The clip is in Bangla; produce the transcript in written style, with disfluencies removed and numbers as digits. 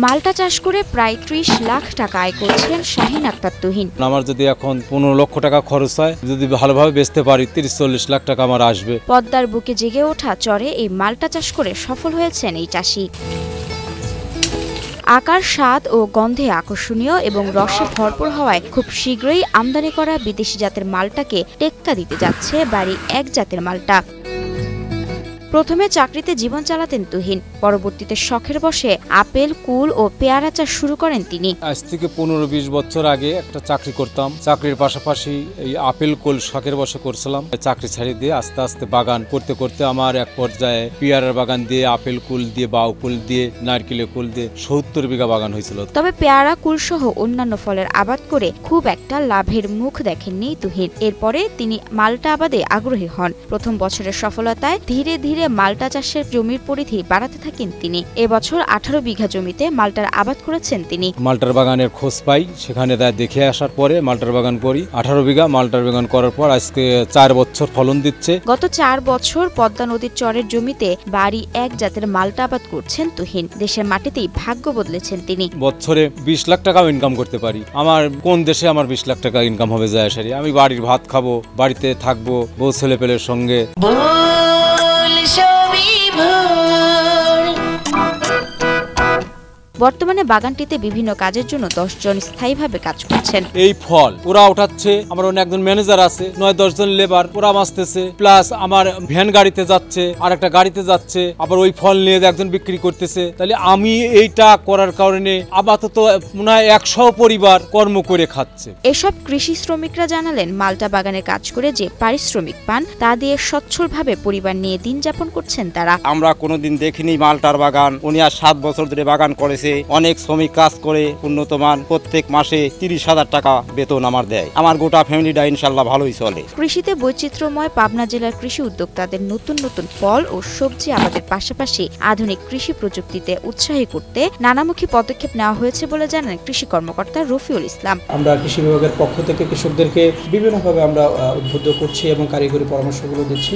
মাল্টা চাষ করে প্রায় ৩০ লাখ টাকা আয় করছেন শাহিন আক্তার তুহিন। আমার যদি এখন ১৫ লক্ষ টাকা খরচ হয়, যদি ভালোভাবে বেচতে পারি ৩০-৪০ লাখ টাকা আমার আসবে। পদ্মার বুকে জেগে ওঠা চরে এই মাল্টা চাষ করে সফল হয়েছেন এই চাষি। আকার, স্বাদ ও গন্ধে আকর্ষণীয় এবং রসে ভরপুর হওয়ায় খুব শীঘ্রই আমদানি করা বিদেশি জাতের মাল্টাকে টেক্কা দিতে যাচ্ছে বাড়ি এক জাতের মাল্টা। প্রথমে চাকরিতে জীবন চালাতেন তুহিন, পরবর্তীতে শখের বশে আপেল, কুল ও পেয়ারা চাষ শুরু করেন তিনি। আজ থেকে ১৫-২০ বছর আগে একটা চাকরি করতাম। চাকরির পাশাপাশি এই আপেল, কুল শখের বশে করছিলাম। চাকরি ছাড়িয়ে দিয়ে আস্তে আস্তে বাগান করতে করতে আমার এক পর্যায়ে পেয়ারার বাগান দিয়ে, আপেল কুল দিয়ে, বাউ কুল দিয়ে, নারকেলের কুল দিয়ে ৭০ বিঘা বাগান হয়েছিল। তবে পেয়ারা, কুল সহ অন্যান্য ফলের আবাদ করে খুব একটা লাভের মুখ দেখেননি তুহিন। এরপরে তিনি মাল্টা আবাদে আগ্রহী হন। প্রথম বছরের সফলতায় ধীরে ধীরে মাল্টা চাষের জমির পরিধি বাড়াতে থাকেন তিনি। এবছর ১৮ বিঘা জমিতে মাল্টার আবাদ করেছেন তিনি। মাল্টার বাগানের খোঁজ পাই, সেখানে দেখে আসার পরে মাল্টার বাগান করি। ১৮ বিঘা মাল্টার বাগান করার পর আজকে ৪ বছর ফলন দিচ্ছে। গত ৪ বছর পদ্মা নদীর চরের জমিতে বাড়ি এক জাতের মাল্টা আবাদ করছেন তুহিন। দেশের মাটিতেই ভাগ্য বদলেছেন তিনি। বছরে ২০ লাখ টাকাও ইনকাম করতে পারি। আমার কোন দেশে আমার ২০ লাখ টাকা ইনকাম হবে যায় আসে? আমি বাড়ির ভাত খাবো, বাড়িতে থাকবো, বউ ছেলে পেলের সঙ্গে। বর্তমানে বাগানটিতে বিভিন্ন কাজের জন্য ১০ জন স্থায়ীভাবে কাজ করছেন। এই ফল ওরা উঠাচ্ছে, আমার অন্য একজন ম্যানেজার আছে, ৯-১০ জন লেবার ওরা মাসতেছে, প্লাস আমার ভ্যান গাড়িতে যাচ্ছে, আর একটা গাড়িতে যাচ্ছে, আবার ওই ফল নিয়ে একজন বিক্রি করতেছে। তাহলে আমি এইটা করার কারণে আপাতত মনে হয় ১০০ পরিবার কর্ম করে খাচ্ছে। এসব কৃষি শ্রমিকরা জানালেন, মাল্টা বাগানে কাজ করে যে পারিশ্রমিক পান তা দিয়ে সচ্ছলভাবে পরিবার নিয়ে দিন যাপন করছেন তারা। আমরা কোনোদিন দেখিনি মাল্টার বাগান। উনি আর ৭ বছর ধরে বাগান করেছে। অনেক শ্রমিক কাজ করে উন্নত মান, প্রত্যেক মাসে ৩০,০০০ টাকা বেতন আমার দেয়। আমার গোটা ফ্যামিলিটা ইনশাল্লাহ ভালোই চলে। কৃষিতে বৈচিত্র্যময় পাবনা জেলার কৃষি উদ্যোক্তাদের নতুন নতুন ফল ও সবজি আবাদের পাশাপাশি আধুনিক কৃষি প্রযুক্তিতে উৎসাহী করতে নানামুখী পদক্ষেপ নেওয়া হয়েছে বলে জানান কৃষি কর্মকর্তা রফিউল ইসলাম। আমরা কৃষি বিভাগের পক্ষ থেকে কৃষকদেরকে বিভিন্নভাবে আমরা উদ্বুদ্ধ করছি এবং কারিগরি পরামর্শগুলো দিচ্ছি।